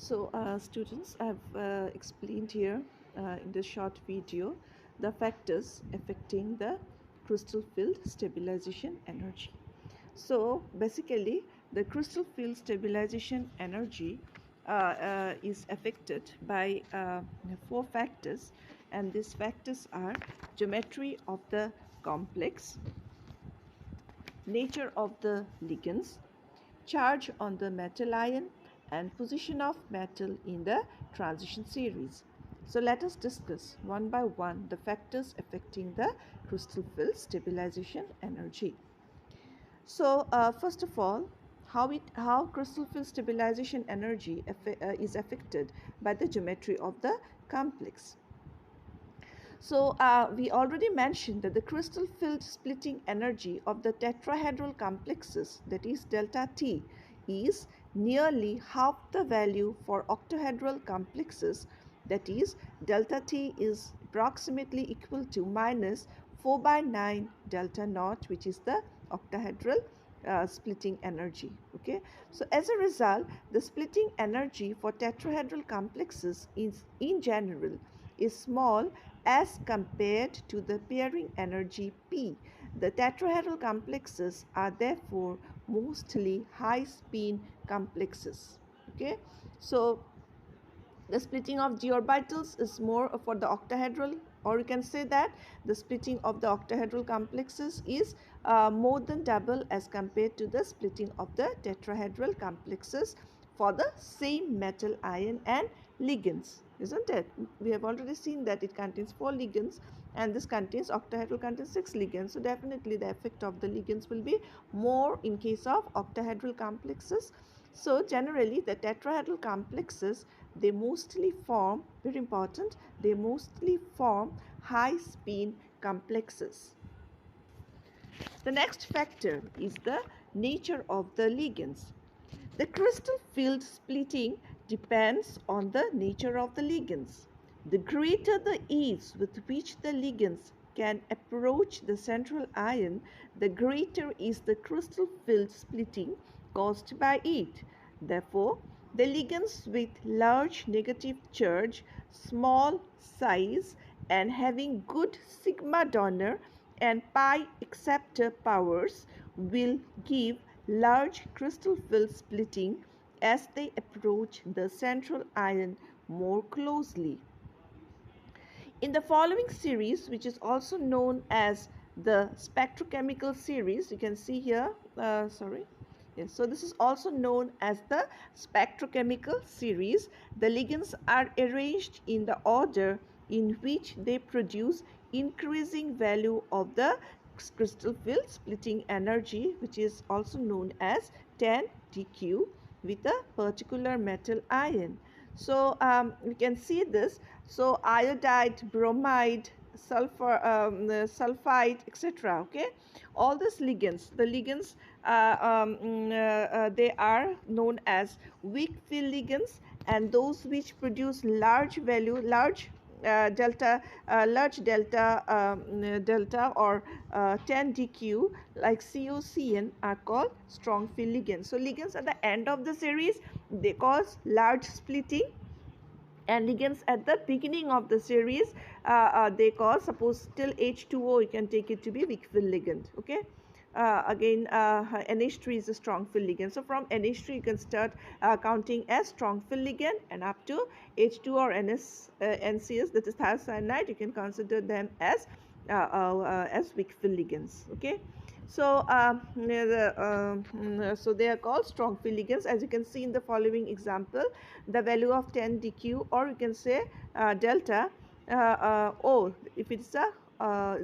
So students, I've explained here in this short video the factors affecting the crystal field stabilization energy. So basically the crystal field stabilization energy is affected by four factors, and these factors are geometry of the complex, nature of the ligands, charge on the metal ion, and position of metal in the transition series. So let us discuss one by one the factors affecting the crystal field stabilization energy. So first of all, how crystal field stabilization energy is affected by the geometry of the complex. So we already mentioned that the crystal field splitting energy of the tetrahedral complexes, that is delta T, is nearly half the value for octahedral complexes, that is delta T is approximately equal to minus 4 by 9 delta naught, which is the octahedral splitting energy. Okay, so as a result, the splitting energy for tetrahedral complexes is in general is small as compared to the pairing energy P. The tetrahedral complexes are therefore mostly high spin complexes. Okay, so the splitting of d orbitals is more for the octahedral, or you can say that the splitting of the octahedral complexes is more than double as compared to the splitting of the tetrahedral complexes for the same metal ion and ligands, isn't it? We have already seen that it contains 4 ligands and this contains octahedral contains 6 ligands, so definitely the effect of the ligands will be more in case of octahedral complexes. So generally the tetrahedral complexes, they mostly form, very important, they mostly form high spin complexes. The next factor is the nature of the ligands. The crystal field splitting depends on the nature of the ligands. The greater the ease with which the ligands can approach the central ion, the greater is the crystal field splitting caused by it. Therefore, the ligands with large negative charge, small size, and having good sigma donor and pi acceptor powers will give large crystal field splitting as they approach the central ion more closely. In the following series, which is also known as the spectrochemical series, you can see here, yes, so this is also known as the spectrochemical series. The ligands are arranged in the order in which they produce increasing value of the crystal field splitting energy, which is also known as 10 dq with a particular metal ion. So we can see this. So iodide, bromide, sulfur, sulfide, etc. Okay, all these ligands, the ligands, they are known as weak field ligands, and those which produce large value, large delta, delta or 10 dq like COCN are called strong field ligands. So ligands at the end of the series, they cause large splitting, and ligands at the beginning of the series, they cause, suppose till H2O, you can take it to be weak field ligand. Okay, again NH3 is a strong field ligand. So from NH3 you can start counting as strong field ligand, and up to H2 or NCS, that is thiocyanide, you can consider them as weak field ligands. Okay, so so they are called strong field ligands, as you can see in the following example. The value of 10 dq, or you can say delta O, if it's a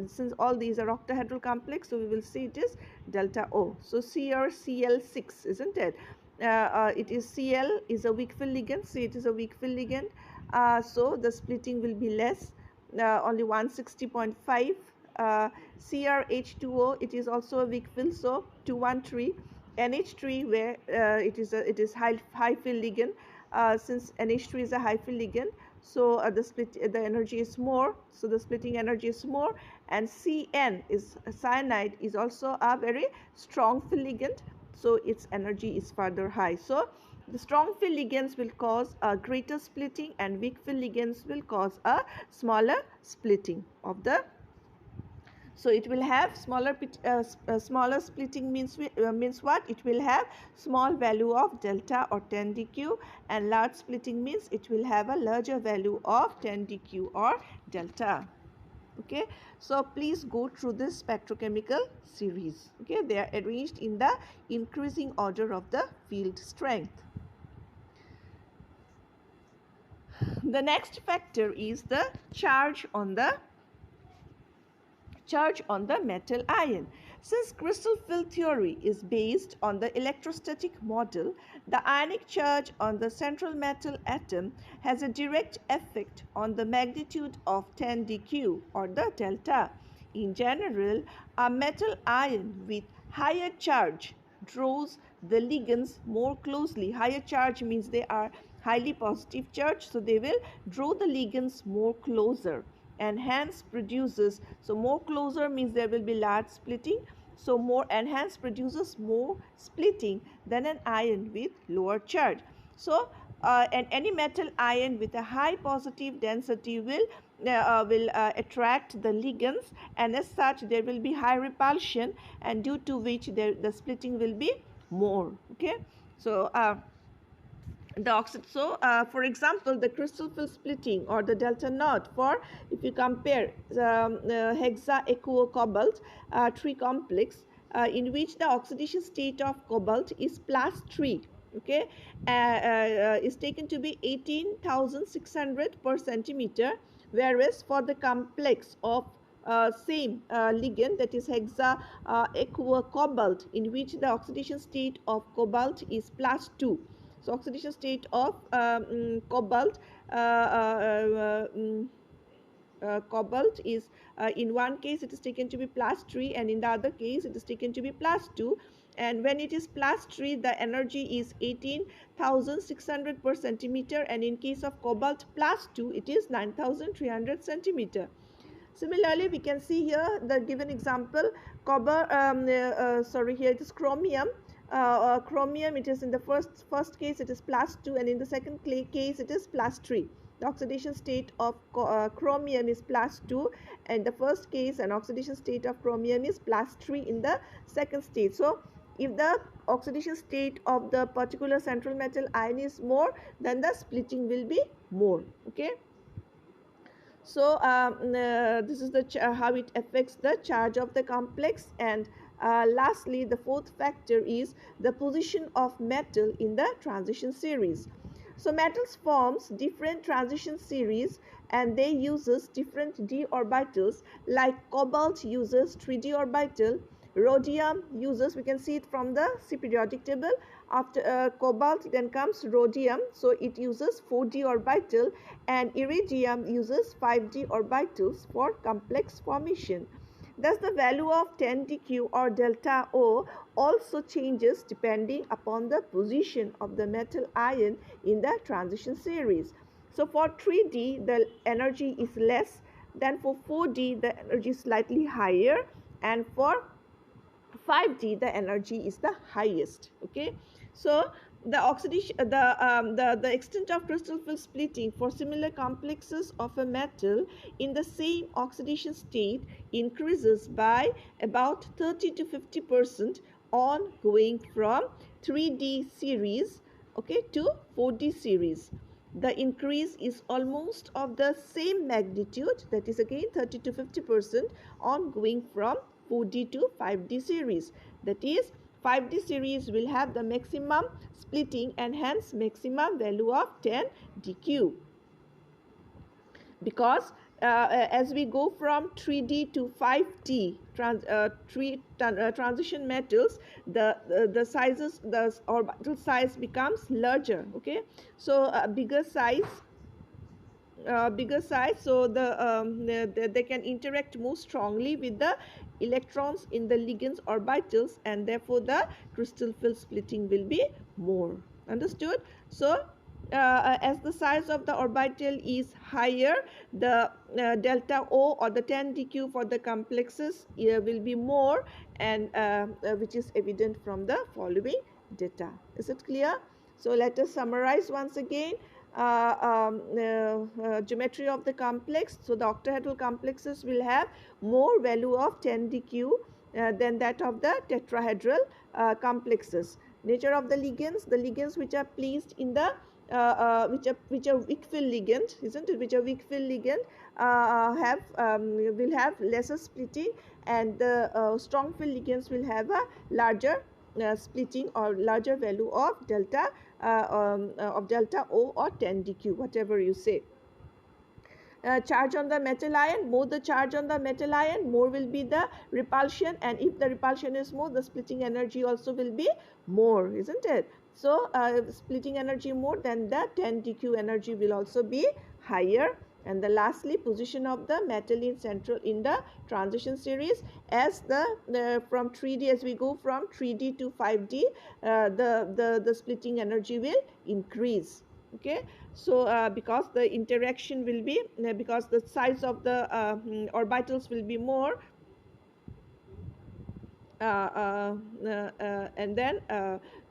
since all these are octahedral complex, so we will see it is delta O. So CrCl6, isn't it? It is Cl is a weak field ligand, so it is a weak field ligand. So the splitting will be less, only 160.5. CrH2O, it is also a weak field, so 213. NH3, where it is high field ligand, since NH3 is a high field ligand, so the energy is more, so the splitting energy is more. And Cn is cyanide, is also a very strong field ligand, so its energy is further high. So The strong field ligands will cause a greater splitting and weak field ligands will cause a smaller splitting of the. So it will have smaller splitting means what? It will have small value of delta or 10 dq, and large splitting means it will have a larger value of 10 dq or delta. Okay, so please go through this spectrochemical series. Okay, they are arranged in the increasing order of the field strength. The next factor is the charge on the metal ion. Since crystal field theory is based on the electrostatic model, the ionic charge on the central metal atom has a direct effect on the magnitude of 10 dq or the delta. In general, a metal ion with higher charge draws the ligands more closely. Higher charge means they are highly positive charge, so they will draw the ligands more closer, and hence produces, so more closer means there will be large splitting, so more, and hence produces more splitting than an ion with lower charge. So and any metal ion with a high positive density will attract the ligands, and as such there will be high repulsion, and due to which the splitting will be more. Okay, so for example, the crystal field splitting or the delta knot, for if you compare hexa aquo cobalt 3 complex in which the oxidation state of cobalt is +3, okay, is taken to be 18,600 per centimeter, whereas for the complex of same ligand, that is hexa aquo cobalt, in which the oxidation state of cobalt is +2. So oxidation state of cobalt cobalt is in one case it is taken to be +3, and in the other case it is taken to be +2, and when it is +3 the energy is 18,600 per centimeter, and in case of cobalt +2 it is 9,300 centimeter. Similarly, we can see here the given example, here it is chromium. Chromium, it is in the first case it is +2, and in the second case it is +3. The oxidation state of chromium is +2 in the first case, and oxidation state of chromium is +3 in the second state. So if the oxidation state of the particular central metal ion is more, then the splitting will be more. Okay, so this is the how it affects the charge of the complex. And lastly, the fourth factor is the position of metal in the transition series. So metals forms different transition series, and they uses different d orbitals. Like cobalt uses 3d orbital, rhodium uses, we can see it from the C periodic table, after cobalt then comes rhodium, so it uses 4d orbital, and iridium uses 5d orbitals for complex formation. Thus the value of 10 dq or delta O also changes depending upon the position of the metal ion in the transition series. So for 3d the energy is less, than for 4d the energy is slightly higher, and for 5d the energy is the highest. Okay, so the oxidation the extent of crystal field splitting for similar complexes of a metal in the same oxidation state increases by about 30 to 50% on going from 3d series, okay, to 4d series. The increase is almost of the same magnitude, that is again 30 to 50% on going from 4d to 5d series. That is, 5d series will have the maximum splitting and hence maximum value of 10 dq. Because as we go from 3d to 5d transition metals, the sizes, the orbital size becomes larger. Okay, so bigger size, so they can interact more strongly with the electrons in the ligands orbitals, and therefore the crystal field splitting will be more. Understood? So as the size of the orbital is higher, the delta O or the 10 dq for the complexes will be more, and which is evident from the following data. Is it clear? So let us summarize once again. Geometry of the complex. So the octahedral complexes will have more value of 10 dq than that of the tetrahedral complexes. Nature of the ligands which are placed in the which are weak field ligand, isn't it? Which are weak field ligand have will have lesser splitting, and the strong field ligands will have a larger splitting or larger value of delta O or 10 dq, whatever you say. Charge on the metal ion, more the charge on the metal ion, more will be the repulsion, and if the repulsion is more, the splitting energy also will be more, isn't it? So splitting energy more, then the 10 dq energy will also be higher. And the lastly, position of the metal in central in the transition series. As the from 3D, as we go from 3D to 5D, the splitting energy will increase. Okay, so because the interaction will be because the size of the orbitals will be more, and then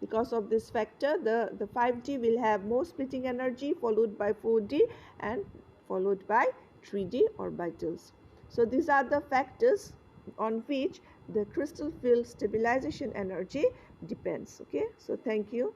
because of this factor, the 5D will have more splitting energy, followed by 4D, and followed by 3D orbitals. So these are the factors on which the crystal field stabilization energy depends. Okay, so thank you.